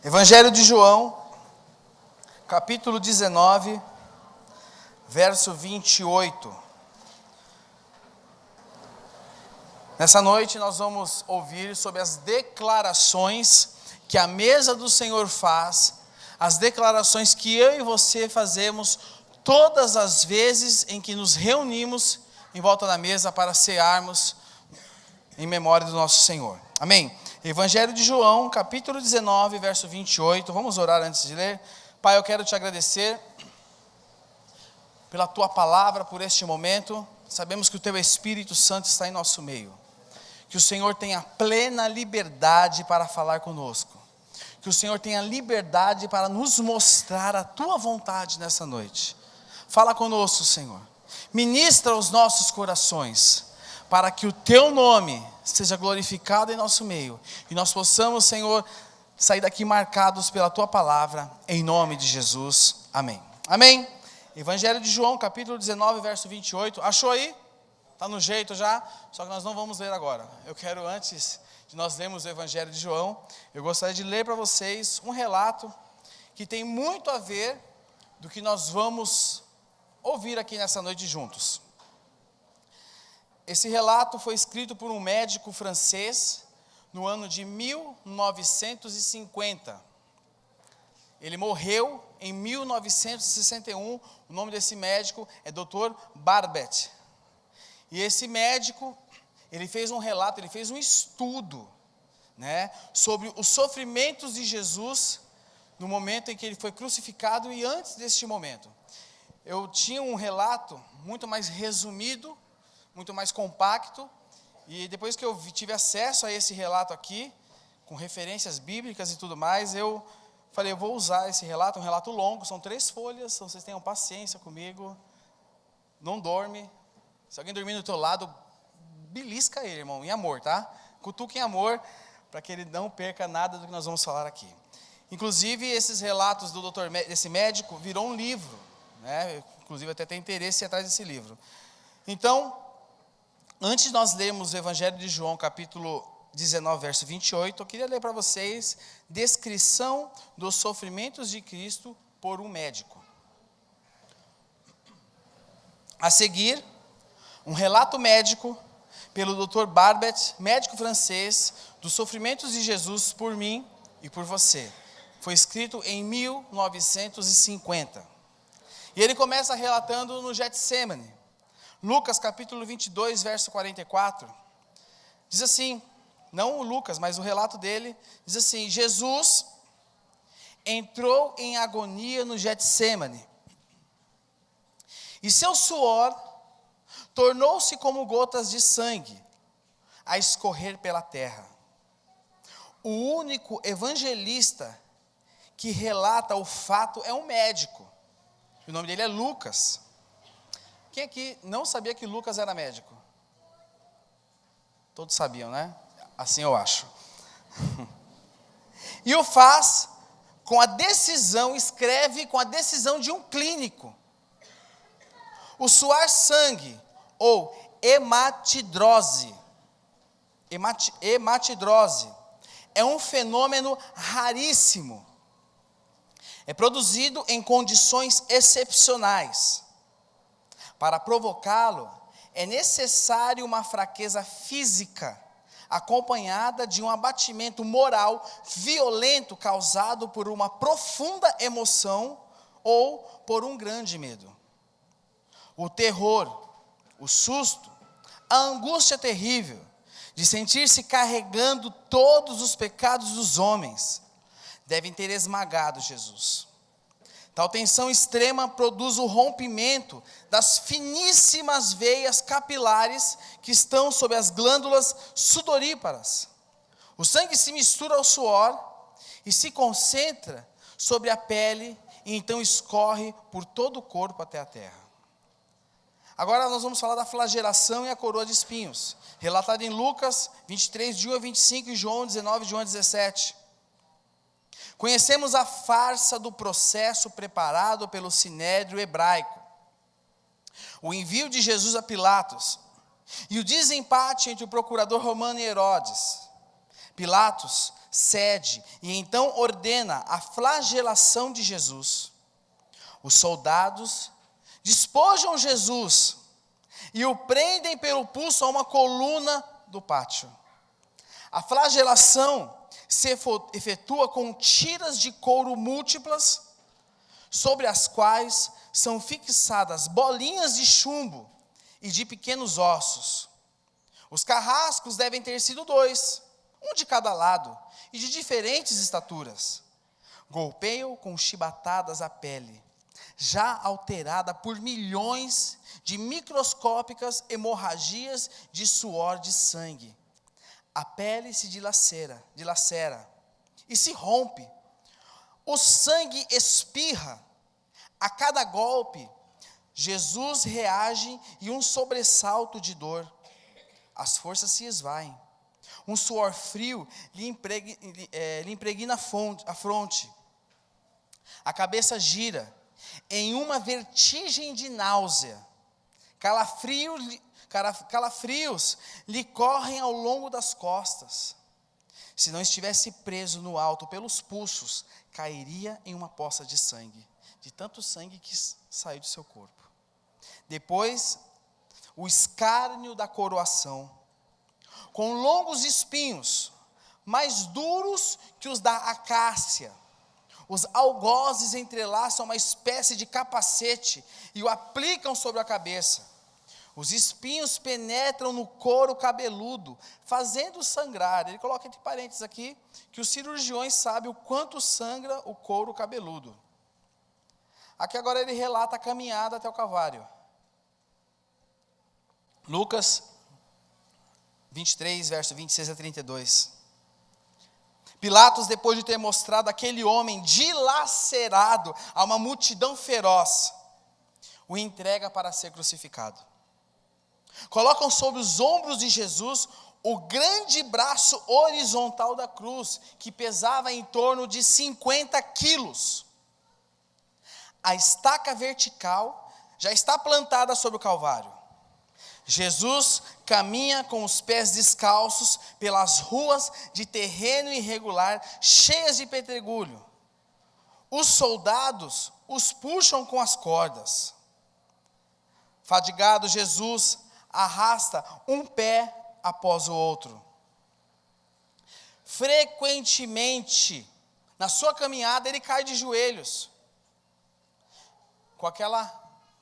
Evangelho de João, capítulo 19, verso 28. Nessa noite nós vamos ouvir sobre as declarações que a mesa do Senhor faz, as declarações que eu e você fazemos todas as vezes em que nos reunimos em volta da mesa para cearmos em memória do nosso Senhor. Amém? Evangelho de João, capítulo 19, verso 28. Vamos orar antes de ler. Pai, eu quero te agradecer pela tua palavra, por este momento. Sabemos que o teu Espírito Santo está em nosso meio. Que o Senhor tenha plena liberdade para falar conosco. Que o Senhor tenha liberdade para nos mostrar a tua vontade nessa noite. Fala conosco, Senhor. Ministra os nossos corações, para que o teu nome seja glorificado em nosso meio. E nós possamos, Senhor, sair daqui marcados pela tua palavra, em nome de Jesus. Amém. Amém. Evangelho de João, capítulo 19, verso 28. Achou aí? Está no jeito já? Só que nós não vamos ler agora. Eu quero, antes de nós lermos o Evangelho de João, eu gostaria de ler para vocês um relato que tem muito a ver do que nós vamos ouvir aqui nessa noite juntos. Esse relato foi escrito por um médico francês no ano de 1950. Ele morreu em 1961. O nome desse médico é Dr. Barbet. E esse médico, ele fez um relato, ele fez um estudo, sobre os sofrimentos de Jesus no momento em que ele foi crucificado e antes deste momento. Eu tinha um relato muito mais resumido, muito mais compacto, e depois que eu tive acesso a esse relato aqui, com referências bíblicas e tudo mais, eu falei, eu vou usar esse relato, um relato longo, são 3 folhas, então vocês tenham paciência comigo, não dorme, se alguém dormir do teu lado, belisca ele, irmão, em amor, tá? Cutuca em amor, para que ele não perca nada do que nós vamos falar aqui. Inclusive, esses relatos desse médico virou um livro, inclusive até tem interesse atrás desse livro. Então, antes de nós lermos o Evangelho de João, capítulo 19, verso 28, eu queria ler para vocês descrição dos sofrimentos de Cristo por um médico. A seguir, um relato médico pelo Dr. Barbet, médico francês, dos sofrimentos de Jesus por mim e por você. Foi escrito em 1950. E ele começa relatando no Getsemane. Lucas capítulo 22, verso 44, diz assim, não o Lucas, mas o relato dele, diz assim, Jesus entrou em agonia no Getsemane, e seu suor tornou-se como gotas de sangue, a escorrer pela terra. O único evangelista que relata o fato é um médico, o nome dele é Lucas. Quem aqui não sabia que Lucas era médico? Todos sabiam, né? Assim eu acho. E o faz com a decisão, escreve com a decisão de um clínico. O suar sangue, ou hematidrose. Hematidrose é um fenômeno raríssimo. É produzido em condições excepcionais. Para provocá-lo, é necessário uma fraqueza física, acompanhada de um abatimento moral violento causado por uma profunda emoção ou por um grande medo. O terror, o susto, a angústia terrível de sentir-se carregando todos os pecados dos homens devem ter esmagado Jesus. Tal tensão extrema produz o rompimento das finíssimas veias capilares que estão sob as glândulas sudoríparas. O sangue se mistura ao suor e se concentra sobre a pele e então escorre por todo o corpo até a terra. Agora nós vamos falar da flagelação e a coroa de espinhos, relatada em Lucas 23, de 1 a 25 e João 19, de 1 a 17. Conhecemos a farsa do processo preparado pelo sinédrio hebraico, o envio de Jesus a Pilatos e o desempate entre o procurador romano e Herodes. Pilatos cede e então ordena a flagelação de Jesus. Os soldados despojam Jesus e o prendem pelo pulso a uma coluna do pátio. A flagelação se efetua com tiras de couro múltiplas, sobre as quais são fixadas bolinhas de chumbo e de pequenos ossos. Os carrascos devem ter sido 2, um de cada lado, e de diferentes estaturas. Golpeiam com chibatadas a pele, já alterada por milhões de microscópicas hemorragias de suor de sangue. A pele se dilacera e se rompe. O sangue espirra. A cada golpe, Jesus reage em um sobressalto de dor. As forças se esvaem. Um suor frio lhe impregna a fronte. A cabeça gira em uma vertigem de náusea. Calafrios lhe correm ao longo das costas. Se não estivesse preso no alto pelos pulsos, cairia em uma poça de sangue, de tanto sangue que saiu do seu corpo. Depois, o escárnio da coroação, com longos espinhos, mais duros que os da acácia. Os algozes entrelaçam uma espécie de capacete e o aplicam sobre a cabeça. Os espinhos penetram no couro cabeludo, fazendo sangrar. Ele coloca entre parênteses aqui, que os cirurgiões sabem o quanto sangra o couro cabeludo. Aqui agora ele relata a caminhada até o Calvário. Lucas 23, verso 26 a 32. Pilatos, depois de ter mostrado aquele homem dilacerado a uma multidão feroz, o entrega para ser crucificado. Colocam sobre os ombros de Jesus o grande braço horizontal da cruz, que pesava em torno de 50 quilos. A estaca vertical já está plantada sobre o Calvário. Jesus caminha com os pés descalços pelas ruas de terreno irregular, cheias de pedregulho. Os soldados os puxam com as cordas. Fadigado, Jesus arrasta um pé após o outro. Frequentemente, na sua caminhada, ele cai de joelhos, com aquela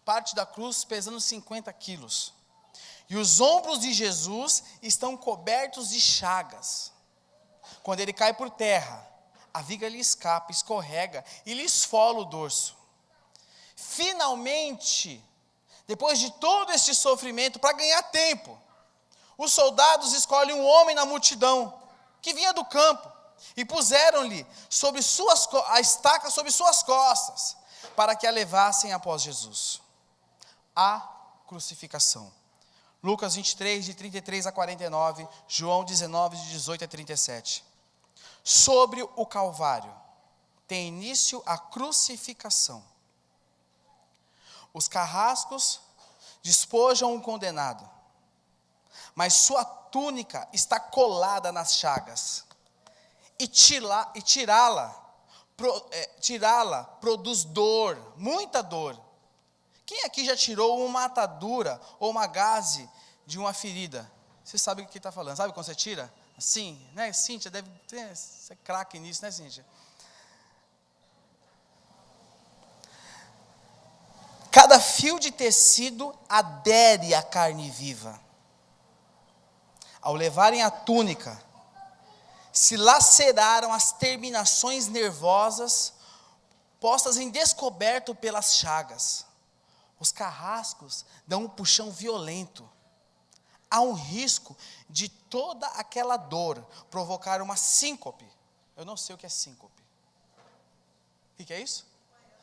parte da cruz pesando 50 quilos. E os ombros de Jesus estão cobertos de chagas. Quando ele cai por terra, a viga lhe escapa, escorrega e lhe esfola o dorso. Finalmente, depois de todo este sofrimento, para ganhar tempo, os soldados escolhem um homem na multidão, que vinha do campo, e puseram-lhe a estaca sobre suas costas, para que a levassem após Jesus. A crucificação. Lucas 23, de 33 a 49, João 19, de 18 a 37. Sobre o Calvário, tem início a crucificação. Os carrascos despojam um condenado, mas sua túnica está colada nas chagas, e tirá-la produz dor, muita dor. Quem aqui já tirou uma atadura ou uma gaze de uma ferida? Você sabe o que está falando, sabe quando você tira? Assim, né, Cíntia, você é craque nisso, né, Cíntia? Cada fio de tecido adere à carne viva. Ao levarem a túnica, se laceraram as terminações nervosas, postas em descoberto pelas chagas. Os carrascos dão um puxão violento. Há um risco de toda aquela dor provocar uma síncope. Eu não sei o que é síncope. O que é isso?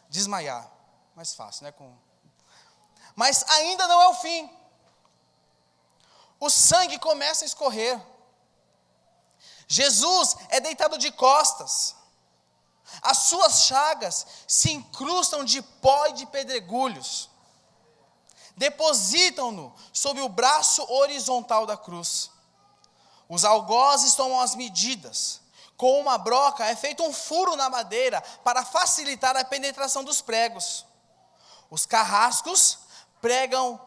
Desmaiar. Mais fácil, né? Mas ainda não é o fim. O sangue começa a escorrer. Jesus é deitado de costas. As suas chagas se incrustam de pó e de pedregulhos. Depositam-no sob o braço horizontal da cruz. Os algozes tomam as medidas. Com uma broca é feito um furo na madeira para facilitar a penetração dos pregos. Os carrascos pregam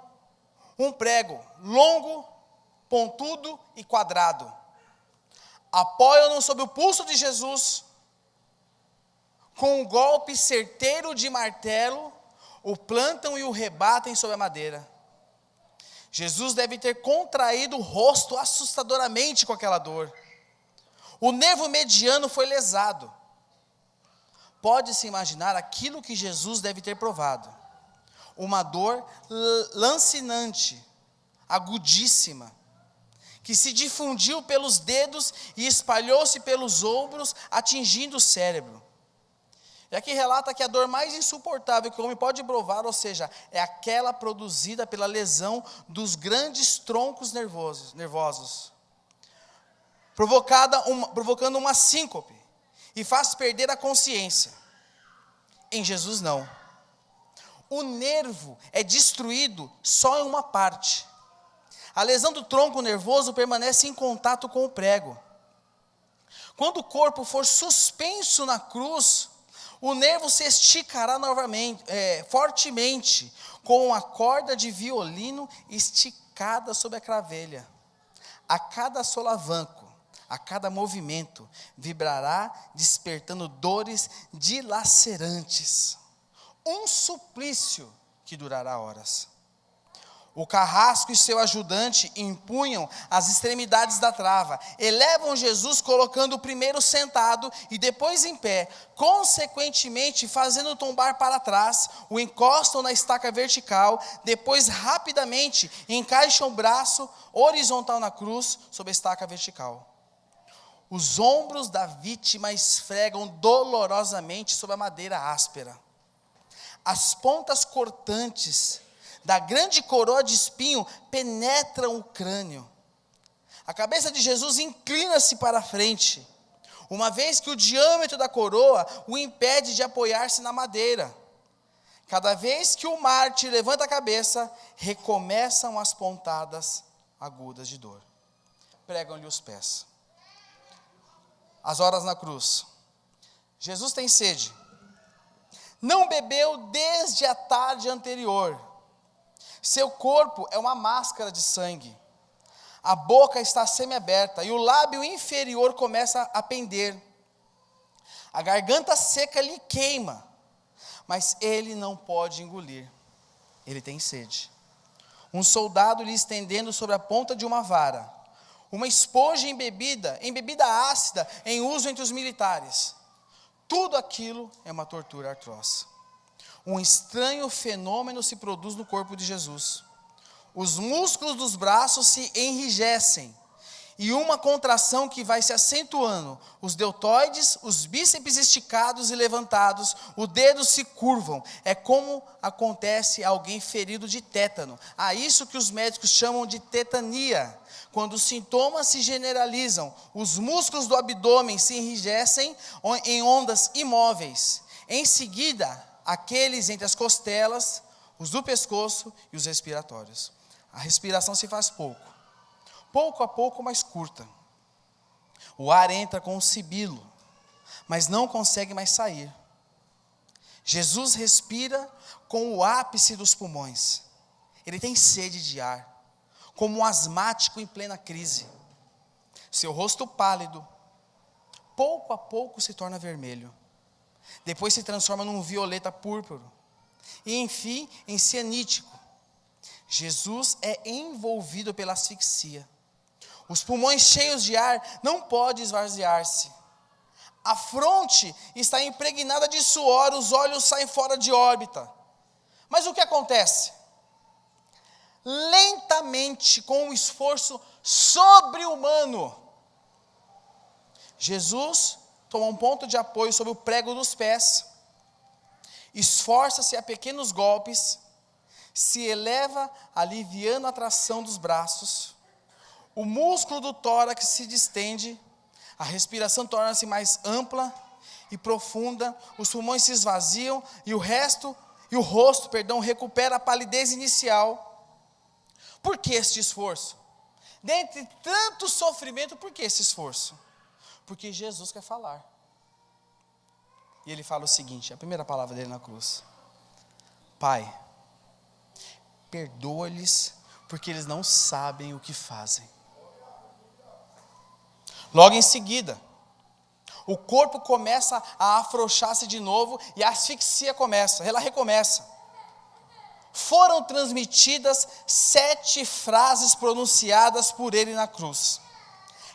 um prego longo, pontudo e quadrado. Apoiam-no sobre o pulso de Jesus. Com um golpe certeiro de martelo, o plantam e o rebatem sobre a madeira. Jesus deve ter contraído o rosto assustadoramente com aquela dor. O nervo mediano foi lesado. Pode-se imaginar aquilo que Jesus deve ter provado. Uma dor lancinante, agudíssima, que se difundiu pelos dedos e espalhou-se pelos ombros, atingindo o cérebro. E aqui relata que a dor mais insuportável que o homem pode provar, ou seja, é aquela produzida pela lesão dos grandes troncos nervosos, provocando uma síncope, e faz perder a consciência. Em Jesus não. O nervo é destruído só em uma parte. A lesão do tronco nervoso permanece em contato com o prego. Quando o corpo for suspenso na cruz, o nervo se esticará novamente, fortemente, com uma corda de violino esticada sobre a cravelha. A cada solavanco, a cada movimento, vibrará, despertando dores dilacerantes. Um suplício que durará horas. O carrasco e seu ajudante empunham as extremidades da trava, elevam Jesus colocando o primeiro sentado e depois em pé, consequentemente fazendo tombar para trás, o encostam na estaca vertical, depois rapidamente encaixam o braço horizontal na cruz sob a estaca vertical. Os ombros da vítima esfregam dolorosamente sobre a madeira áspera. As pontas cortantes da grande coroa de espinho penetram o crânio. A cabeça de Jesus inclina-se para a frente, uma vez que o diâmetro da coroa o impede de apoiar-se na madeira. Cada vez que o mártir levanta a cabeça, recomeçam as pontadas agudas de dor. Pregam-lhe os pés. As horas na cruz. Jesus tem sede. Não bebeu desde a tarde anterior. Seu corpo é uma máscara de sangue. A boca está semiaberta e o lábio inferior começa a pender. A garganta seca lhe queima, mas ele não pode engolir. Ele tem sede. Um soldado lhe estendendo sobre a ponta de uma vara, uma esponja em bebida ácida em uso entre os militares. Tudo aquilo é uma tortura atroz. Um estranho fenômeno se produz no corpo de Jesus. Os músculos dos braços se enrijecem, e uma contração que vai se acentuando. Os deltoides, os bíceps esticados e levantados, os dedos se curvam. É como acontece a alguém ferido de tétano. Isso que os médicos chamam de tetania. Quando os sintomas se generalizam, os músculos do abdômen se enrijecem em ondas imóveis. Em seguida, aqueles entre as costelas, os do pescoço e os respiratórios. A respiração se faz pouco a pouco mais curta. O ar entra com um sibilo, mas não consegue mais sair. Jesus respira com o ápice dos pulmões. Ele tem sede de ar, como um asmático em plena crise. Seu rosto pálido, pouco a pouco se torna vermelho. Depois se transforma num violeta púrpura. E enfim, em cianítico. Jesus é envolvido pela asfixia. Os pulmões cheios de ar não podem esvaziar-se. A fronte está impregnada de suor, os olhos saem fora de órbita. Mas o que acontece? Lentamente, com um esforço sobre-humano, Jesus toma um ponto de apoio sobre o prego dos pés, esforça-se a pequenos golpes, se eleva aliviando a tração dos braços, o músculo do tórax se distende, a respiração torna-se mais ampla e profunda, os pulmões se esvaziam e o rosto recupera a palidez inicial. Por que este esforço? dentre tanto sofrimento, por que esse esforço? Porque Jesus quer falar. E ele fala o seguinte, a primeira palavra dele na cruz: Pai, perdoa-lhes, porque eles não sabem o que fazem. Logo em seguida, o corpo começa a afrouxar-se de novo e a asfixia começa, ela recomeça. Foram transmitidas 7 frases pronunciadas por ele na cruz.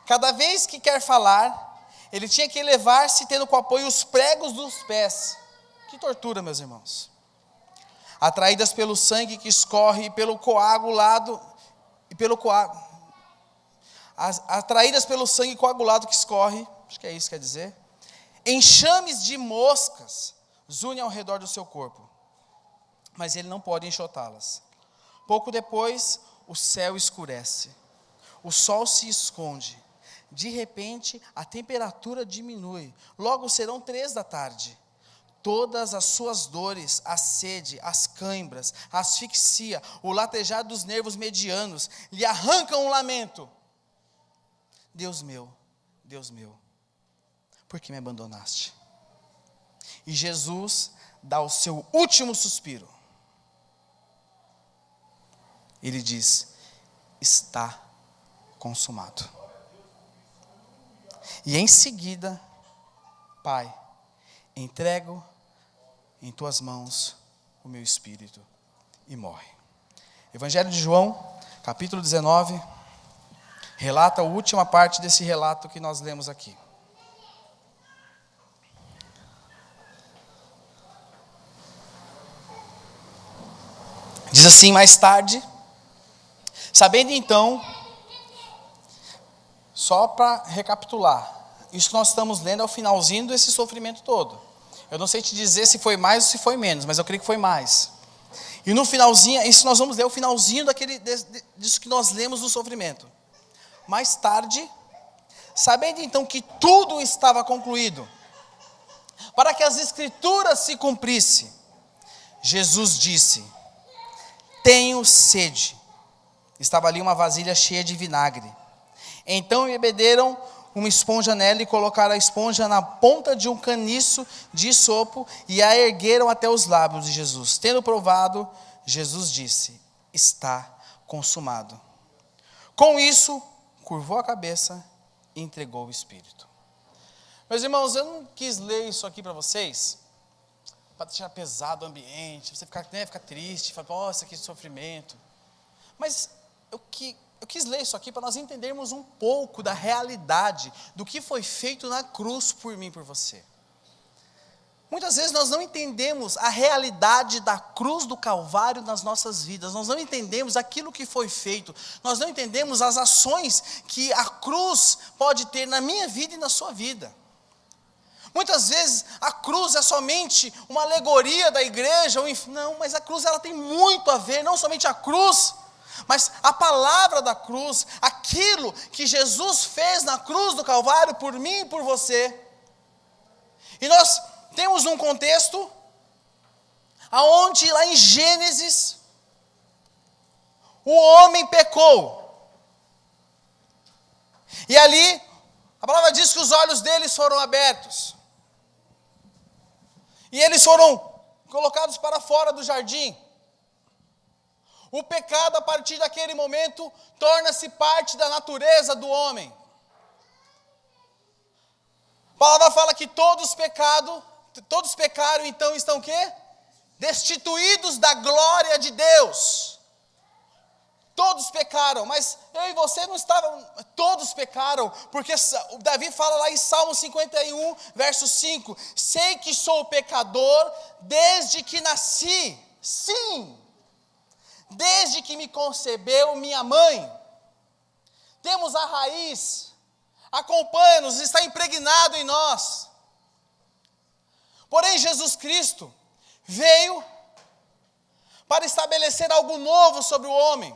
Cada vez que quer falar, ele tinha que elevar-se tendo como apoio os pregos dos pés. Que tortura, meus irmãos. Atraídas pelo sangue que escorre e pelo coagulado, atraídas pelo sangue coagulado que escorre, acho que é isso que quer dizer, enxames de moscas zunem ao redor do seu corpo, mas ele não pode enxotá-las. Pouco depois, o céu escurece, o sol se esconde, de repente a temperatura diminui, logo serão 3 da tarde. Todas as suas dores, a sede, as cãibras, a asfixia, o latejar dos nervos medianos, lhe arrancam um lamento. Deus meu, por que me abandonaste? E Jesus dá o seu último suspiro. Ele diz: está consumado. E em seguida, Pai, entrego em tuas mãos o meu espírito, e morre. Evangelho de João, capítulo 19, relata a última parte desse relato que nós lemos aqui. Diz assim: mais tarde, sabendo então, só para recapitular, isso que nós estamos lendo é o finalzinho desse sofrimento todo. Eu não sei te dizer se foi mais ou se foi menos, mas eu creio que foi mais. E no finalzinho, isso nós vamos ler o finalzinho disso que nós lemos no sofrimento. Mais tarde, sabendo então que tudo estava concluído, para que as escrituras se cumprissem, Jesus disse: tenho sede. Estava ali uma vasilha cheia de vinagre. Então embebederam uma esponja nela e colocaram a esponja na ponta de um caniço de sopo e a ergueram até os lábios de Jesus. Tendo provado, Jesus disse: está consumado. Com isso, curvou a cabeça e entregou o Espírito. Meus irmãos, eu não quis ler isso aqui para vocês, para deixar pesado o ambiente, você ficar triste, falar: nossa, que sofrimento. Mas eu quis ler isso aqui para nós entendermos um pouco da realidade do que foi feito na cruz por mim e por você. Muitas vezes nós não entendemos a realidade da cruz do Calvário nas nossas vidas, nós não entendemos aquilo que foi feito, nós não entendemos as ações que a cruz pode ter na minha vida e na sua vida. Muitas vezes a cruz é somente uma alegoria da igreja, não, mas a cruz ela tem muito a ver, não somente a cruz, mas a palavra da cruz, aquilo que Jesus fez na cruz do Calvário por mim e por você. E nós temos um contexto aonde lá em Gênesis o homem pecou. E ali a palavra diz que os olhos deles foram abertos. E eles foram colocados para fora do jardim. O pecado, a partir daquele momento, torna-se parte da natureza do homem. A palavra fala que todos pecaram, então estão o quê? Destituídos da glória de Deus. Todos pecaram, mas eu e você não estavam, todos pecaram, porque Davi fala lá em Salmo 51, verso 5, sei que sou pecador desde que nasci, sim, desde que me concebeu minha mãe. Temos a raiz, acompanha-nos, está impregnado em nós. Porém, Jesus Cristo veio para estabelecer algo novo sobre o homem.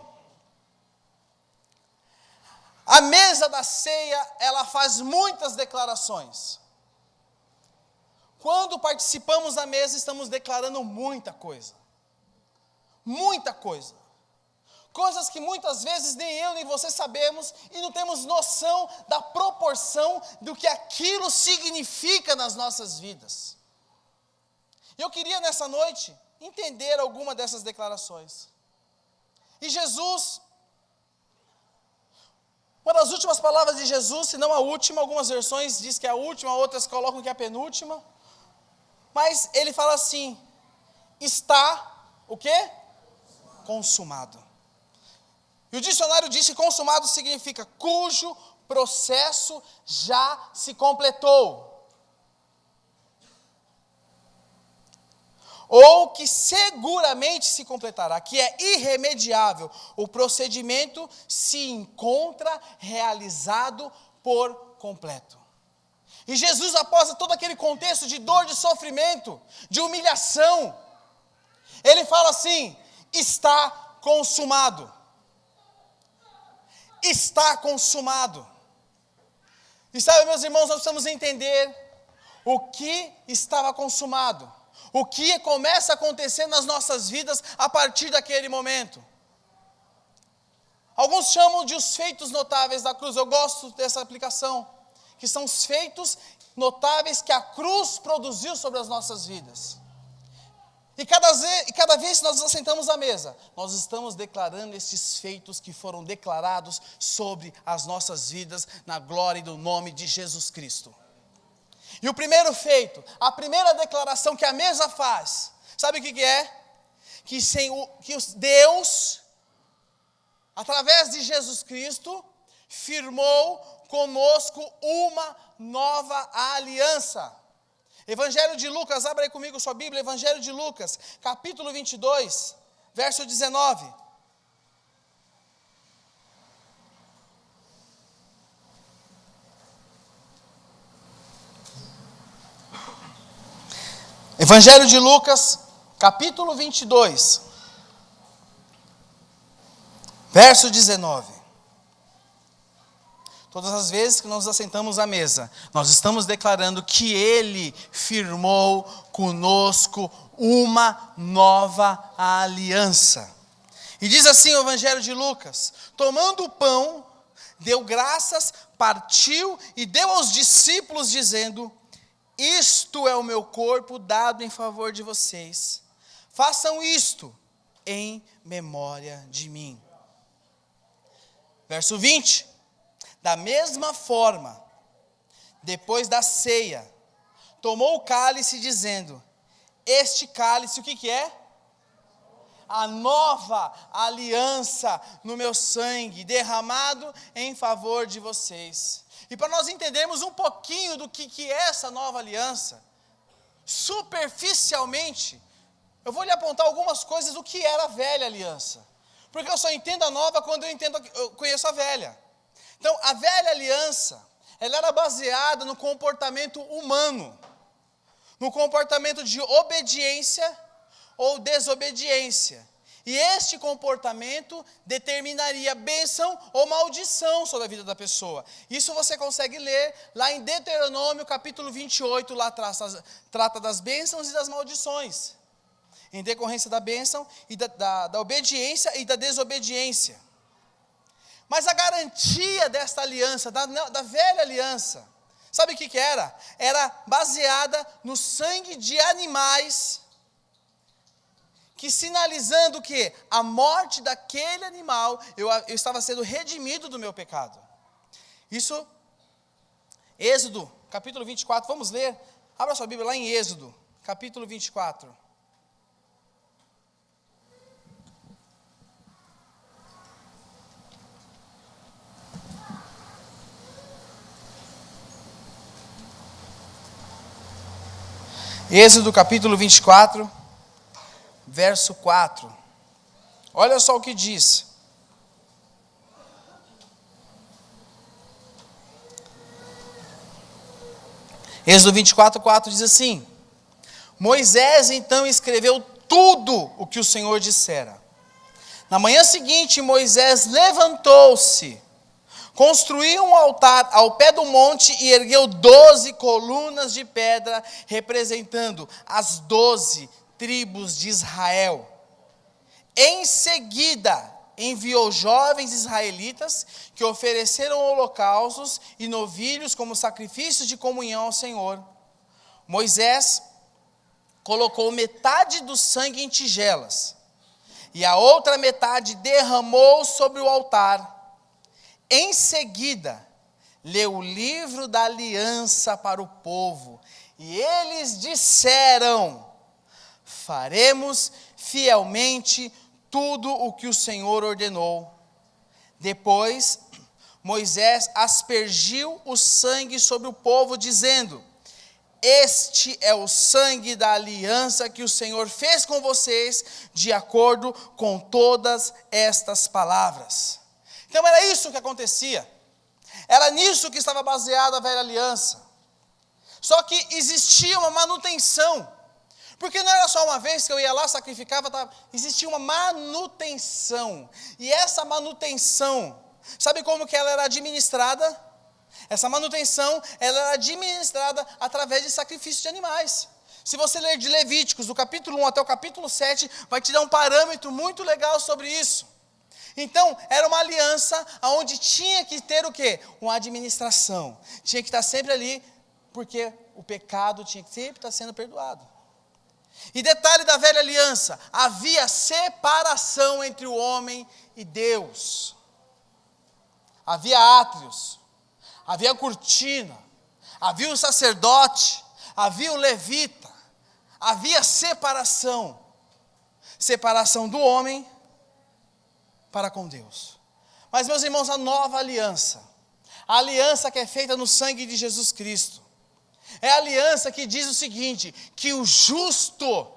A mesa da ceia, ela faz muitas declarações. Quando participamos da mesa, estamos declarando muita coisa. Muita coisa. Coisas que muitas vezes nem eu nem você sabemos e não temos noção da proporção do que aquilo significa nas nossas vidas. Eu queria nessa noite entender alguma dessas declarações. E Jesus, uma das últimas palavras de Jesus, se não a última, algumas versões diz que é a última, outras colocam que é a penúltima, mas ele fala assim: está o quê? Consumado. E o dicionário diz que consumado significa cujo processo já se completou. Ou que seguramente se completará, que é irremediável. O procedimento se encontra realizado por completo. E Jesus, após todo aquele contexto de dor, de sofrimento, de humilhação, ele fala assim: está consumado. Está consumado. E sabe, meus irmãos, nós precisamos entender o que estava consumado. O que começa a acontecer nas nossas vidas a partir daquele momento. Alguns chamam de os feitos notáveis da cruz. Eu gosto dessa aplicação, que são os feitos notáveis que a cruz produziu sobre as nossas vidas. E cada vez que nós nos assentamos à mesa, nós estamos declarando esses feitos que foram declarados sobre as nossas vidas, na glória e no nome de Jesus Cristo. E o primeiro feito, a primeira declaração que a mesa faz, sabe o que é? Que Deus, através de Jesus Cristo, firmou conosco uma nova aliança. Evangelho de Lucas, abra aí comigo sua Bíblia, Evangelho de Lucas, capítulo 22, verso 19. Evangelho de Lucas, capítulo 22, verso 19. Todas as vezes que nós nos assentamos à mesa, nós estamos declarando que Ele firmou conosco uma nova aliança. E diz assim o Evangelho de Lucas: tomando o pão, deu graças, partiu e deu aos discípulos, dizendo: isto é o meu corpo dado em favor de vocês. Façam isto em memória de mim. Verso 20. Da mesma forma, depois da ceia, tomou o cálice, dizendo: este cálice, o que é? A nova aliança no meu sangue, derramado em favor de vocês. E para nós entendermos um pouquinho do que é essa nova aliança, superficialmente, eu vou lhe apontar algumas coisas do que era a velha aliança. Porque eu só entendo a nova quando eu conheço a velha. Então, a velha aliança, ela era baseada no comportamento humano, no comportamento de obediência ou desobediência. E este comportamento determinaria bênção ou maldição sobre a vida da pessoa. Isso você consegue ler lá em Deuteronômio, capítulo 28, lá atrás, trata das bênçãos e das maldições, em decorrência da bênção e da obediência e da desobediência. Mas a garantia desta aliança, da velha aliança, sabe o que era? Era baseada no sangue de animais, que sinalizando o quê? A morte daquele animal, eu estava sendo redimido do meu pecado. Isso, Êxodo, capítulo 24, vamos ler, abra sua Bíblia lá em Êxodo, capítulo 24. Êxodo capítulo 24, verso 4. Olha só o que diz. Êxodo 24, 4 diz assim: Moisés então escreveu tudo o que o Senhor dissera. Na manhã seguinte, Moisés levantou-se, construiu um altar ao pé do monte e ergueu 12 colunas de pedra, representando as 12 tribos de Israel. Em seguida, enviou jovens israelitas que ofereceram holocaustos e novilhos como sacrifícios de comunhão ao Senhor. Moisés colocou metade do sangue em tigelas e a outra metade derramou sobre o altar. Em seguida, leu o livro da aliança para o povo e eles disseram: faremos fielmente tudo o que o Senhor ordenou. Depois, Moisés aspergiu o sangue sobre o povo, dizendo: este é o sangue da aliança que o Senhor fez com vocês, de acordo com todas estas palavras. Então era isso que acontecia. Era nisso que estava baseada a velha aliança. Só que existia uma manutenção. Porque não era só uma vez que eu ia lá, sacrificava, existia uma manutenção. E essa manutenção, sabe como que ela era administrada? Essa manutenção, ela era administrada através de sacrifício de animais. Se você ler de Levíticos, do capítulo 1 até o capítulo 7, vai te dar um parâmetro muito legal sobre isso. Então, era uma aliança onde tinha que ter o quê? Uma administração. Tinha que estar sempre ali, porque o pecado tinha que sempre estar sendo perdoado. E detalhe da velha aliança, havia separação entre o homem e Deus. Havia átrios, havia cortina, havia o sacerdote, havia o levita, havia separação. Separação do homem para com Deus. Mas, meus irmãos, a nova aliança, a aliança que é feita no sangue de Jesus Cristo, é a aliança que diz o seguinte, que o justo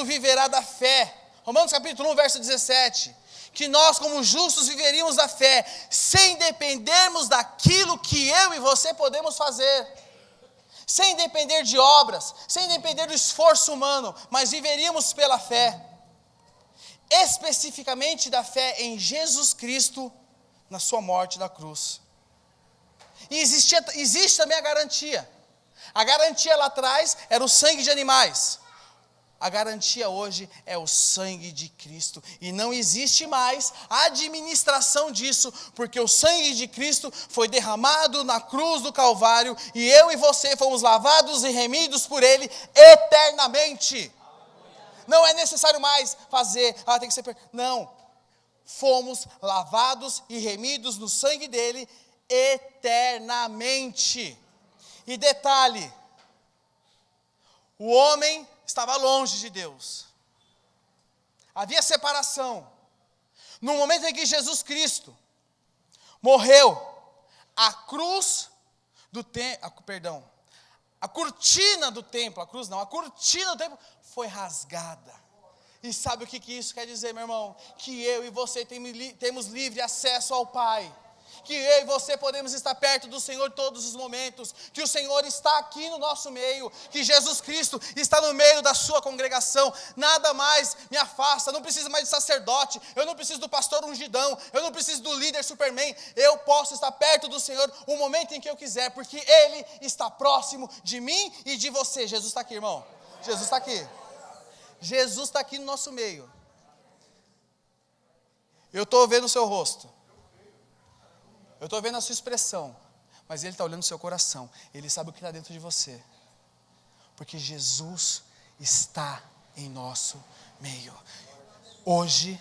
viverá da fé. Romanos capítulo 1, verso 17. Que nós, como justos, viveríamos da fé, sem dependermos daquilo que eu e você podemos fazer. Sem depender de obras, sem depender do esforço humano, mas viveríamos pela fé. Especificamente da fé em Jesus Cristo, na sua morte na cruz. E existe também a garantia. A garantia lá atrás era o sangue de animais. A garantia hoje é o sangue de Cristo. E não existe mais a administração disso, porque o sangue de Cristo foi derramado na cruz do Calvário, e eu e você fomos lavados e remidos por Ele eternamente. Não é necessário mais fazer, tem que ser... Não, fomos lavados e remidos no sangue dEle eternamente. E detalhe, o homem estava longe de Deus. Havia separação. No momento em que Jesus Cristo morreu, a cruz do templo, a cortina do templo, a cortina do templo foi rasgada. E sabe o que isso quer dizer, meu irmão? Que eu e você temos livre acesso ao Pai. Que eu e você podemos estar perto do Senhor todos os momentos, que o Senhor está aqui no nosso meio, que Jesus Cristo está no meio da sua congregação, nada mais me afasta, não preciso mais de sacerdote, eu não preciso do pastor ungidão, eu não preciso do líder Superman, eu posso estar perto do Senhor o momento em que eu quiser, porque Ele está próximo de mim e de você. Jesus está aqui, irmão, Jesus está aqui, Jesus está aqui no nosso meio. Eu estou vendo o seu rosto, eu estou vendo a sua expressão, mas Ele está olhando o seu coração. Ele sabe o que está dentro de você. Porque Jesus está em nosso meio. Hoje,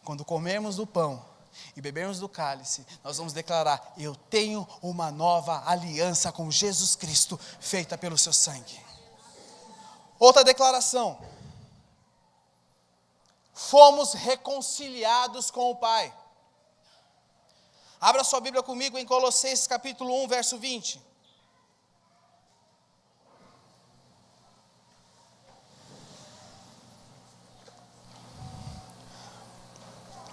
quando comermos do pão e bebermos do cálice, nós vamos declarar: eu tenho uma nova aliança com Jesus Cristo, feita pelo seu sangue. Outra declaração: fomos reconciliados com o Pai. Abra sua Bíblia comigo em Colossenses capítulo 1, verso 20.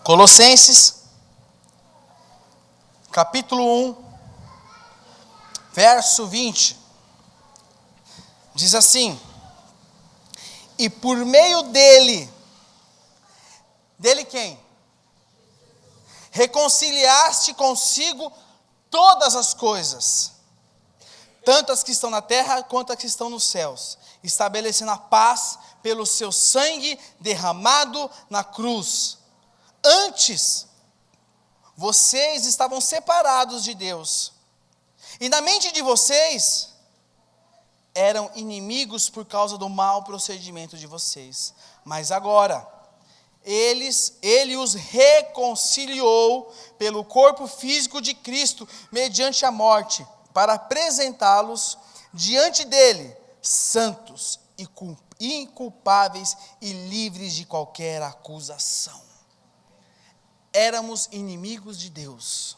Colossenses capítulo 1, verso 20. Diz assim: e por meio dele quem? Reconciliaste consigo todas as coisas, tanto as que estão na terra quanto as que estão nos céus, estabelecendo a paz pelo seu sangue derramado na cruz. Antes, vocês estavam separados de Deus. E na mente de vocês, eram inimigos por causa do mau procedimento de vocês. Mas agora, Ele os reconciliou pelo corpo físico de Cristo, mediante a morte, para apresentá-los diante dele, santos e inculpáveis e livres de qualquer acusação. Éramos inimigos de Deus.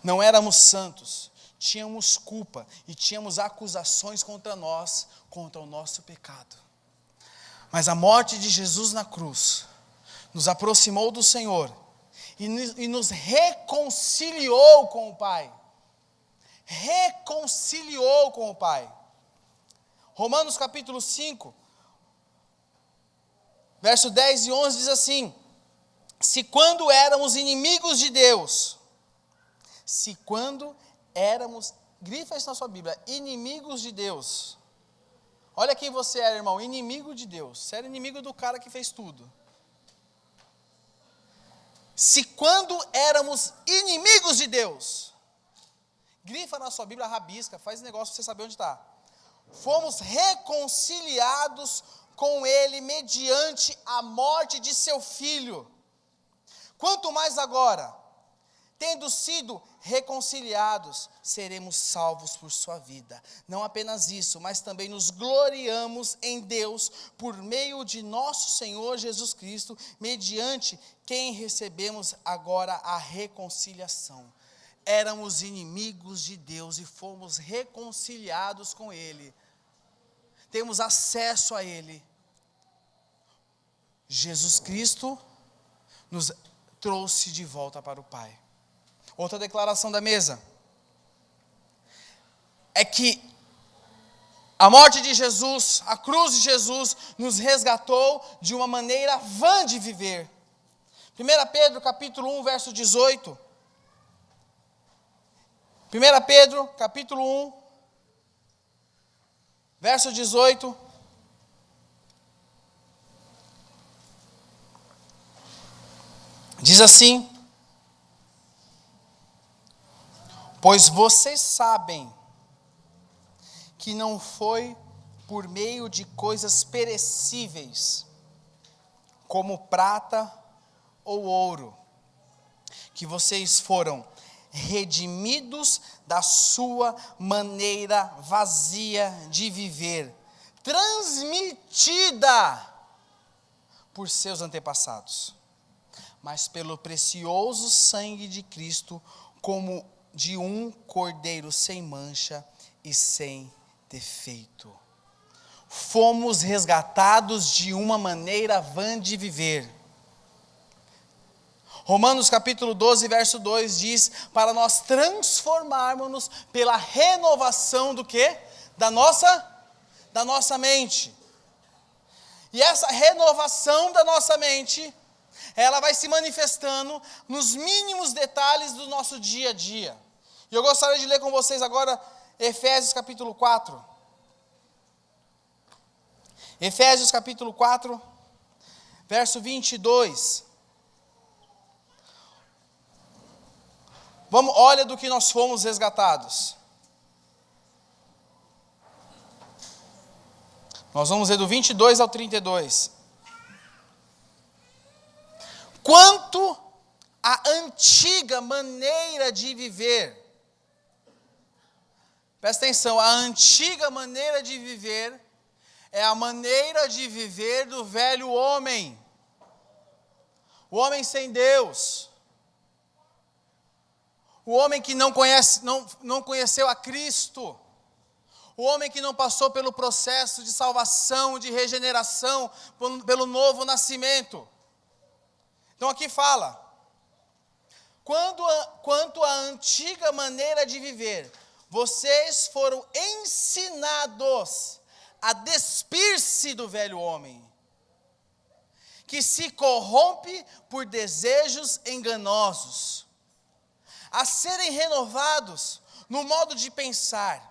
Não éramos santos, tínhamos culpa e tínhamos acusações contra nós, contra o nosso pecado. Mas a morte de Jesus na cruz nos aproximou do Senhor e nos reconciliou com o Pai. Reconciliou com o Pai. Romanos capítulo 5, verso 10 e 11 diz assim: se quando éramos inimigos de Deus, grifa isso na sua Bíblia, inimigos de Deus. Olha quem você era, irmão, inimigo de Deus. Você era inimigo do cara que fez tudo. Se quando éramos inimigos de Deus, grifa na sua Bíblia, rabisca, faz negócio para você saber onde está. Fomos reconciliados com Ele mediante a morte de seu Filho. Quanto mais agora, tendo sido reconciliados, seremos salvos por sua vida. Não apenas isso, mas também nos gloriamos em Deus por meio de nosso Senhor Jesus Cristo, mediante quem recebemos agora a reconciliação. Éramos inimigos de Deus e fomos reconciliados com Ele. Temos acesso a Ele. Jesus Cristo nos trouxe de volta para o Pai. Outra declaração da mesa é que a morte de Jesus, a cruz de Jesus, nos resgatou de uma maneira vã de viver. 1 Pedro capítulo 1, verso 18. 1 Pedro capítulo 1, verso 18. Diz assim: pois vocês sabem que não foi por meio de coisas perecíveis, como prata ou ouro, que vocês foram redimidos da sua maneira vazia de viver, transmitida por seus antepassados, mas pelo precioso sangue de Cristo, como de um cordeiro sem mancha e sem defeito. Fomos resgatados de uma maneira vã de viver. Romanos capítulo 12, verso 2 diz, para nós transformarmos-nos pela renovação do quê? Da nossa mente. E essa renovação da nossa mente, ela vai se manifestando nos mínimos detalhes do nosso dia a dia. E eu gostaria de ler com vocês agora Efésios capítulo 4. Efésios capítulo 4, verso 22. Olha do que nós fomos resgatados. Nós vamos ler do 22 ao 32. Quanto à antiga maneira de viver, presta atenção, a antiga maneira de viver é a maneira de viver do velho homem, o homem sem Deus, o homem que não conheceu a Cristo, o homem que não passou pelo processo de salvação, de regeneração, pelo novo nascimento. Então aqui fala, quanto à antiga maneira de viver, vocês foram ensinados a despir-se do velho homem, que se corrompe por desejos enganosos, a serem renovados no modo de pensar,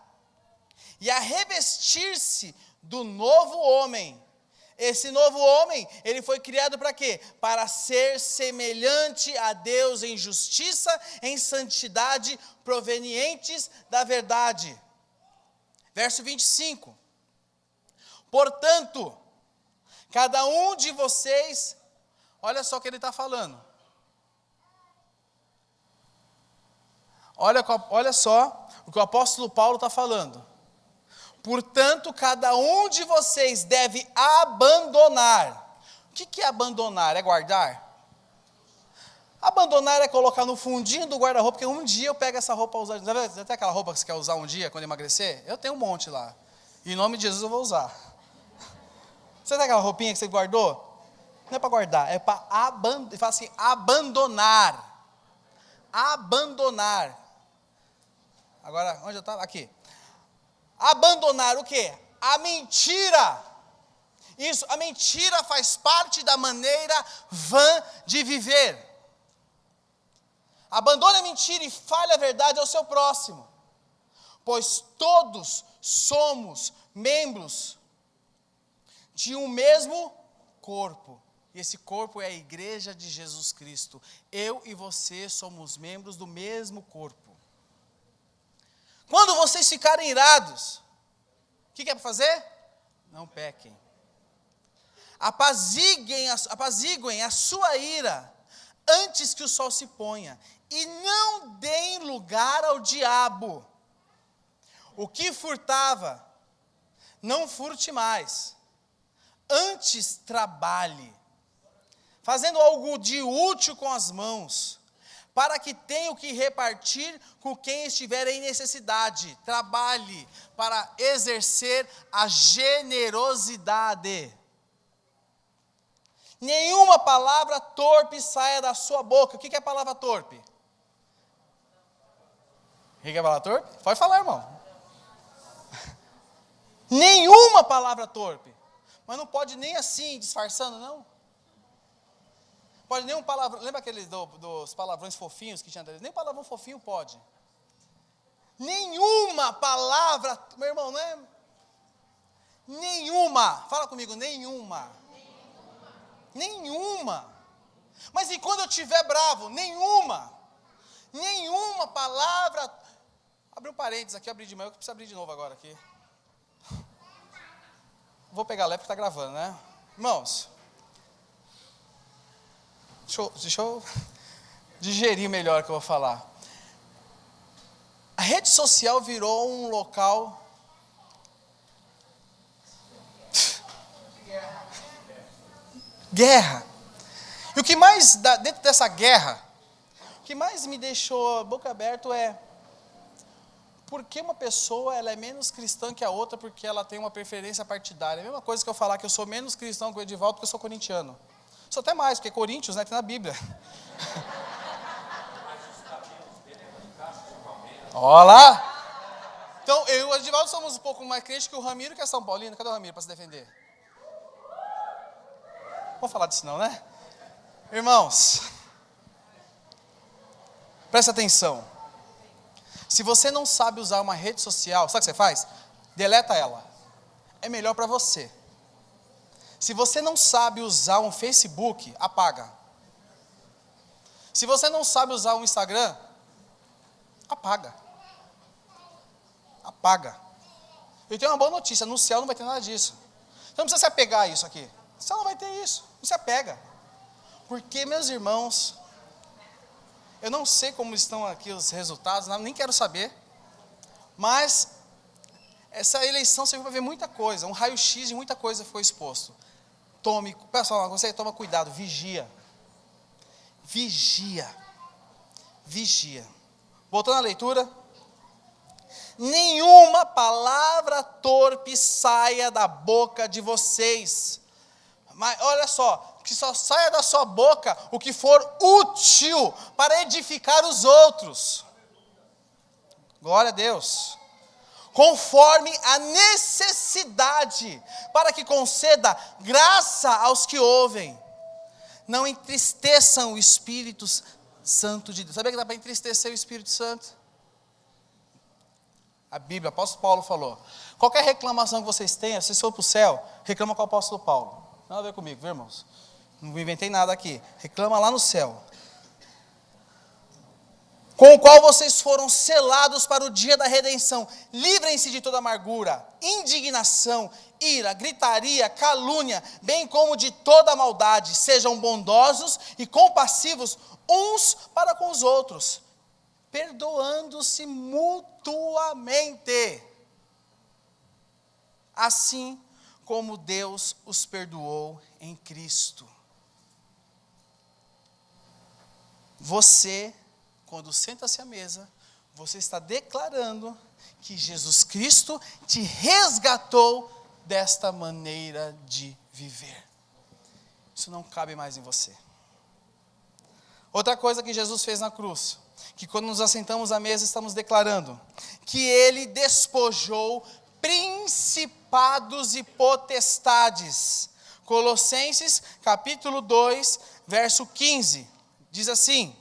e a revestir-se do novo homem, Esse novo homem, ele foi criado para quê? Para ser semelhante a Deus em justiça, em santidade, provenientes da verdade. Verso 25. Portanto, cada um de vocês, olha só o que ele está falando. Olha só o que o apóstolo Paulo está falando. Portanto, cada um de vocês deve abandonar. O que é abandonar? É guardar? Abandonar é colocar no fundinho do guarda-roupa, porque um dia eu pego essa roupa para usar. Você tem aquela roupa que você quer usar um dia, quando emagrecer? Eu tenho um monte lá. E em nome de Jesus eu vou usar. Você tem aquela roupinha que você guardou? Não é para guardar, é para abandonar. Ele fala assim, abandonar. Abandonar. Agora, onde eu estava? Aqui. Abandonar o quê? A mentira. Isso, a mentira faz parte da maneira vã de viver. Abandone a mentira e fale a verdade ao seu próximo. Pois todos somos membros de um mesmo corpo. E esse corpo é a igreja de Jesus Cristo. Eu e você somos membros do mesmo corpo. Quando vocês ficarem irados, o que é para fazer? Não pequem. Apaziguem a sua ira antes que o sol se ponha. E não deem lugar ao diabo. O que furtava, não furte mais. Antes trabalhe, fazendo algo de útil com as mãos, para que tenha o que repartir com quem estiver em necessidade. Trabalhe para exercer a generosidade. Nenhuma palavra torpe saia da sua boca. O que é a palavra torpe? O que é a palavra torpe? Pode falar, irmão. Nenhuma palavra torpe. Mas não pode nem assim, disfarçando, não. Pode nem um palavrão. Lembra aqueles dos palavrões fofinhos que tinha antes? Nem palavrão fofinho pode. Nenhuma palavra, meu irmão, não é? Nenhuma. Fala comigo, nenhuma. Nenhuma. Mas e quando eu estiver bravo? Nenhuma. Nenhuma palavra. Abri um parênteses aqui, abri de manhã, eu preciso abrir de novo agora aqui. Vou pegar leve porque está gravando, né? Irmãos, deixa eu digerir melhor o que eu vou falar. A rede social virou um local... Guerra. E o que mais, dentro dessa guerra, o que mais me deixou boca aberta é... Por que uma pessoa ela é menos cristã que a outra porque ela tem uma preferência partidária? É a mesma coisa que eu falar que eu sou menos cristão que o Edivaldo porque eu sou corintiano. Sou até mais, porque Coríntios, né, tem na Bíblia. Olha lá! Então, eu e o Edivaldo somos um pouco mais crentes que o Ramiro, que é São Paulino. Cadê o Ramiro para se defender? Vamos falar disso não, né? Irmãos, presta atenção. Se você não sabe usar uma rede social, sabe o que você faz? Deleta ela. É melhor para você. Se você não sabe usar um Facebook, apaga. Se você não sabe usar um Instagram, apaga. Apaga. Eu tenho uma boa notícia, no céu não vai ter nada disso. Você não precisa se apegar a isso aqui. No céu não vai ter isso. Não se apega. Porque, meus irmãos... Eu não sei como estão aqui os resultados, nem quero saber. Mas essa eleição serviu para ver muita coisa. Um raio-x de muita coisa foi exposto. Pessoal, você toma cuidado, vigia. Vigia. Vigia. Voltando à leitura. Nenhuma palavra torpe saia da boca de vocês. Mas olha só. Que só saia da sua boca o que for útil para edificar os outros. Glória a Deus. Conforme a necessidade, para que conceda graça aos que ouvem. Não entristeçam o Espírito Santo de Deus. Sabia que dá para entristecer o Espírito Santo? a Bíblia, o apóstolo Paulo falou. Qualquer reclamação que vocês tenham, se vocês for para o céu, reclama com o apóstolo Paulo. Nada a ver comigo, viu, irmãos? Não inventei nada aqui. Reclama lá no céu. Com o qual vocês foram selados para o dia da redenção. Livrem-se de toda amargura, indignação, ira, gritaria, calúnia, bem como de toda maldade. Sejam bondosos e compassivos uns para com os outros, perdoando-se mutuamente, assim como Deus os perdoou em Cristo. Você, quando senta-se à mesa, você está declarando que Jesus Cristo te resgatou desta maneira de viver. Isso não cabe mais em você. Outra coisa que Jesus fez na cruz, que quando nos assentamos à mesa estamos declarando, que Ele despojou principados e potestades. Colossenses capítulo 2, verso 15, diz assim: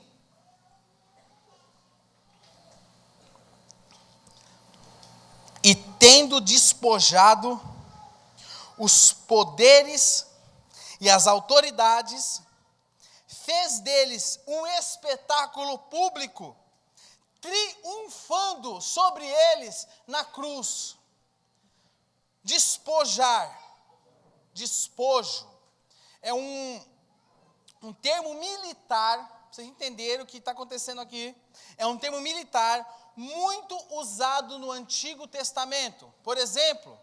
e tendo despojado os poderes e as autoridades, fez deles um espetáculo público, triunfando sobre eles na cruz. Despojar, despojo, é um termo militar, para vocês entenderem o que está acontecendo aqui, é um termo militar muito usado no Antigo Testamento. Por exemplo,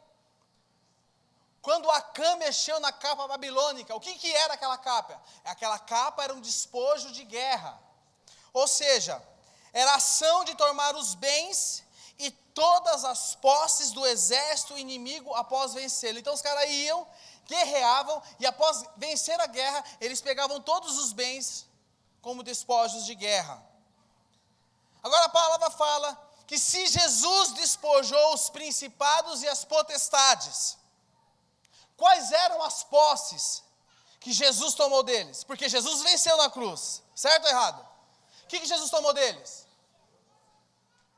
quando Acã mexeu na capa babilônica, o que era aquela capa? Aquela capa era um despojo de guerra. Ou seja, era a ação de tomar os bens e todas as posses do exército inimigo após vencê-lo. Então os caras iam, guerreavam, e após vencer a guerra, eles pegavam todos os bens como despojos de guerra. Agora a palavra fala que se Jesus despojou os principados e as potestades, quais eram as posses que Jesus tomou deles? Porque Jesus venceu na cruz, certo ou errado? O que Jesus tomou deles?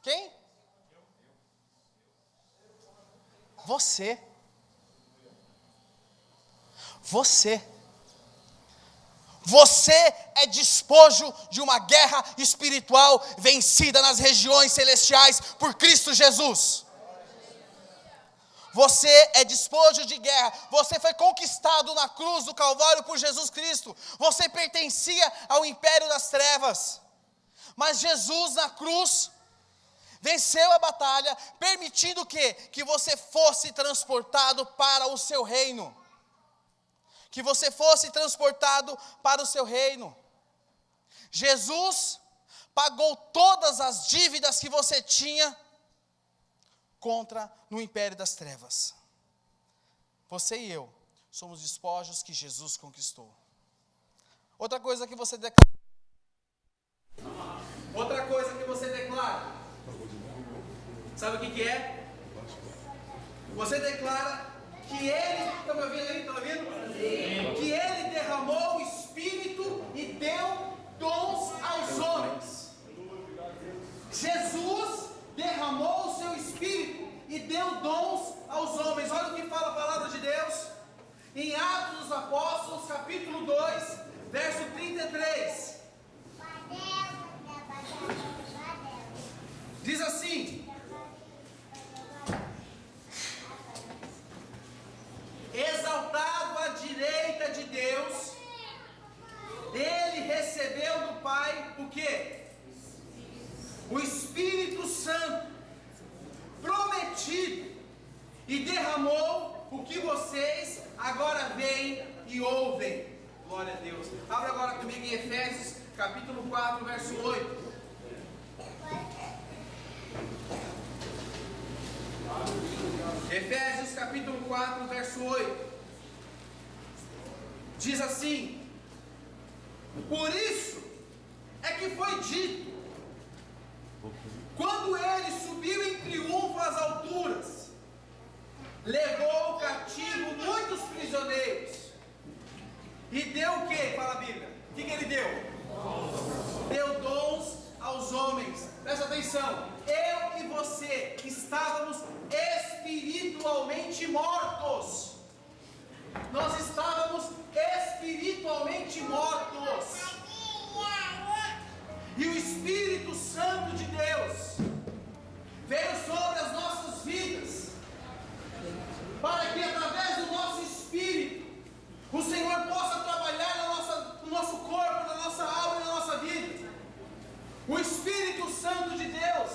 Quem? Você. Você é despojo de uma guerra espiritual vencida nas regiões celestiais por Cristo Jesus. Você é despojo de guerra. Você foi conquistado na cruz do Calvário por Jesus Cristo. Você pertencia ao império das trevas. Mas Jesus na cruz venceu a batalha, permitindo que você fosse transportado para o seu reino. Que você fosse transportado para o seu reino. Jesus pagou todas as dívidas que você tinha no império das trevas. Você e eu somos despojos que Jesus conquistou. Outra coisa que você declara. Sabe o que é? Você declara que Ele, estão me ouvindo aí? Estão ouvindo? Sim. Que Ele derramou o Espírito e deu dons aos homens. Jesus derramou o seu Espírito e deu dons aos homens. Olha o que fala a palavra de Deus em Atos dos Apóstolos, capítulo 2, verso 33. Diz assim: exaltado à direita de Deus, Ele recebeu do Pai o quê? O Espírito Santo prometido, e derramou o que vocês agora veem e ouvem. Glória a Deus. Abra agora comigo em Efésios capítulo 4, verso 8. Efésios capítulo 4, verso 8. Diz assim: por isso é que foi dito, quando Ele subiu em triunfo às alturas, levou cativo muitos prisioneiros, e deu o que? Fala a Bíblia. O que Ele deu? Deu dons aos homens. Presta atenção. Eu e você está espiritualmente mortos. Nós estávamos espiritualmente mortos. E o Espírito Santo de Deus veio sobre as nossas vidas, para que através do nosso espírito, o Senhor possa trabalhar no nosso corpo, na nossa alma e na nossa vida. O Espírito Santo de Deus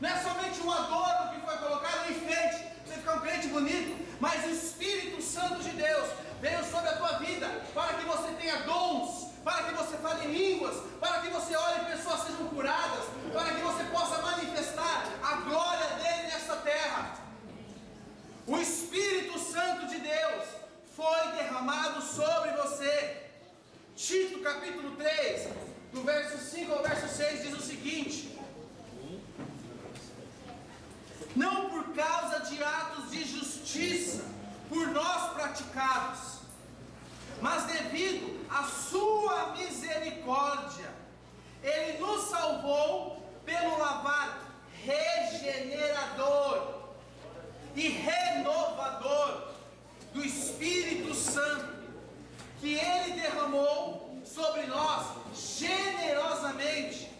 não é somente um adorno que foi colocado em frente, para você ficar um crente bonito, mas o Espírito Santo de Deus veio sobre a tua vida, para que você tenha dons, para que você fale em línguas, para que você ore e pessoas sejam curadas, para que você possa manifestar a glória dele nesta terra. O Espírito Santo de Deus foi derramado sobre você. Tito capítulo 3, do verso 5 ao verso 6, diz o seguinte: não por causa de atos de justiça por nós praticados, mas devido à sua misericórdia, Ele nos salvou pelo lavar regenerador e renovador do Espírito Santo, que Ele derramou sobre nós generosamente,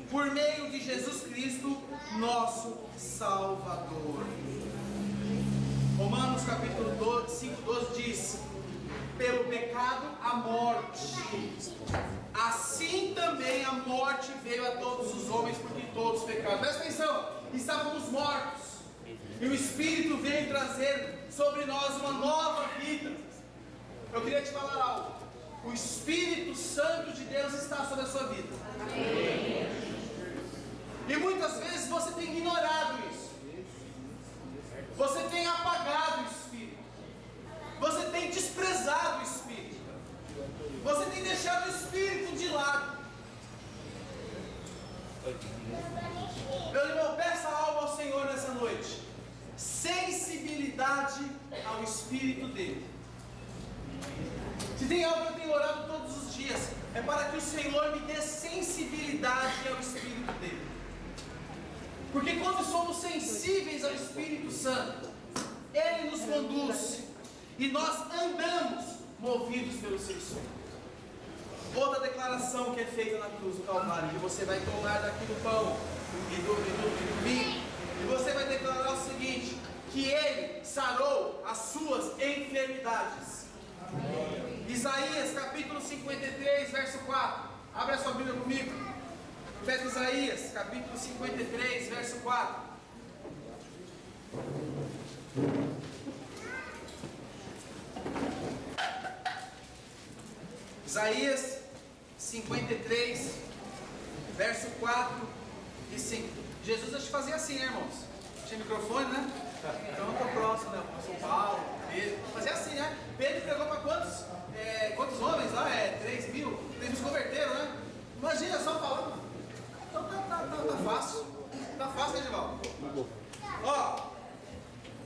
por meio de Jesus Cristo, nosso Salvador. Romanos capítulo 5, 12 diz: pelo pecado a morte, assim também a morte veio a todos os homens, porque todos pecaram. Presta atenção, estávamos mortos, e o Espírito veio trazer sobre nós uma nova vida. Eu queria te falar algo: o Espírito Santo de Deus está sobre a sua vida. Amém. E muitas vezes você tem ignorado isso, você tem apagado o Espírito, você tem desprezado o Espírito, você tem deixado o Espírito de lado. Meu irmão, peça algo ao Senhor nessa noite: sensibilidade ao Espírito dele. Se tem algo que eu tenho orado todos os dias, é para que o Senhor me dê sensibilidade ao Espírito dele. Porque quando somos sensíveis ao Espírito Santo, Ele nos conduz, e nós andamos movidos pelo seu Espírito. Outra declaração que é feita na cruz do Calvário, que você vai tomar daqui do pão e do vinho, e você vai declarar o seguinte: que Ele sarou as suas enfermidades. Amém. Isaías capítulo 53, verso 4. Abre a sua Bíblia comigo. Profeta Isaías, capítulo 53, verso 4. Isaías 53, verso 4 e 5. Jesus já te fazia assim, né, irmãos? Tinha microfone, né? Então eu estou próximo, né? São Paulo, Pedro. Fazia assim, né? Pedro pregou para quantos homens lá? 3 mil. Eles se converteram, né? Imagina só falando. Então tá fácil. Tá fácil, né, Edivaldo? Ó,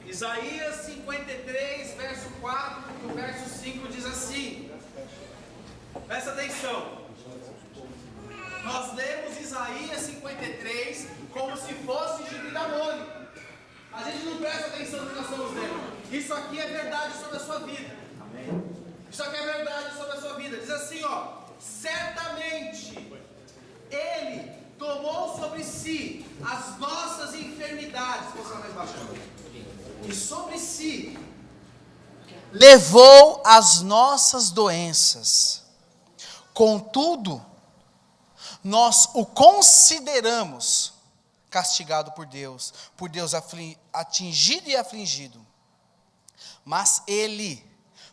Isaías 53, verso 4 e o verso 5 diz assim. Presta atenção. Nós lemos Isaías 53 como se fosse gibi da Mônica. A gente não presta atenção no que nós estamos lendo. Isso aqui é verdade sobre a sua vida. Isso aqui é verdade sobre a sua vida. Diz assim, ó: certamente Ele tomou sobre si as nossas enfermidades. Vou falar mais baixo. E sobre si levou as nossas doenças. Contudo, nós o consideramos castigado por Deus atingido e afligido. Mas Ele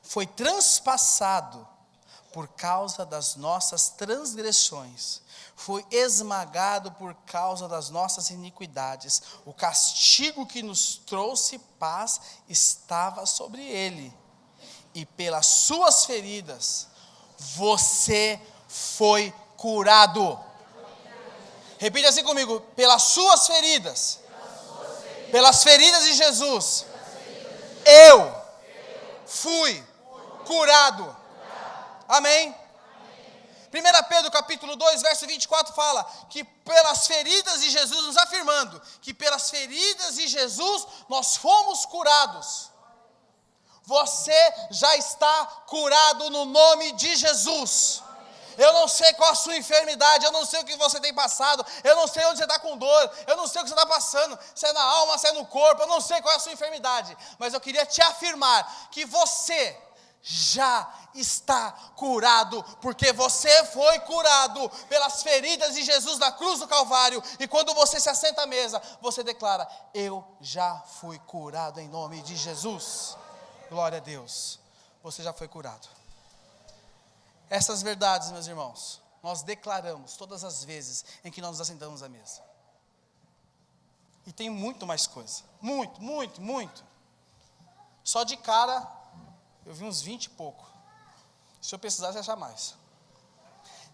foi transpassado por causa das nossas transgressões, foi esmagado por causa das nossas iniquidades. O castigo que nos trouxe paz estava sobre Ele, e pelas suas feridas você foi curado. Repita assim comigo: pelas suas feridas, pelas feridas de Jesus, eu fui curado. Amém? 1 Pedro capítulo 2, verso 24 fala que pelas feridas de Jesus, nos afirmando que pelas feridas de Jesus nós fomos curados. Você já está curado no nome de Jesus. Eu não sei qual a sua enfermidade, eu não sei o que você tem passado, eu não sei onde você está com dor, eu não sei o que você está passando, se é na alma, se é no corpo, eu não sei qual é a sua enfermidade, mas eu queria te afirmar que você já está curado, porque você foi curado pelas feridas de Jesus na cruz do Calvário, e quando você se assenta à mesa, você declara: eu já fui curado em nome de Jesus. Glória a Deus, você já foi curado. Essas verdades, meus irmãos, nós declaramos todas as vezes em que nós nos assentamos à mesa. E tem muito mais coisa, muito. Só de cara, eu vi uns 20 e pouco. Se eu precisasse achar mais.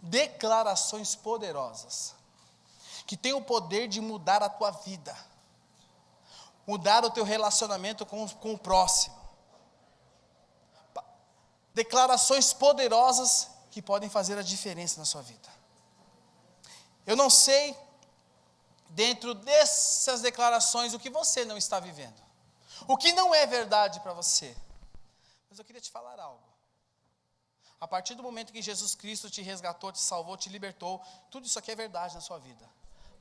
Declarações poderosas, que tem o poder de mudar a tua vida, mudar o teu relacionamento com o próximo. Declarações poderosas que podem fazer a diferença na sua vida. Eu não sei, dentro dessas declarações, o que você não está vivendo, o que não é verdade para você, mas eu queria te falar algo. A partir do momento que Jesus Cristo te resgatou, te salvou, te libertou, tudo isso aqui é verdade na sua vida,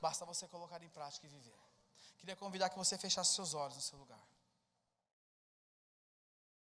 basta você colocar em prática e viver. Queria convidar que você fechasse seus olhos no seu lugar.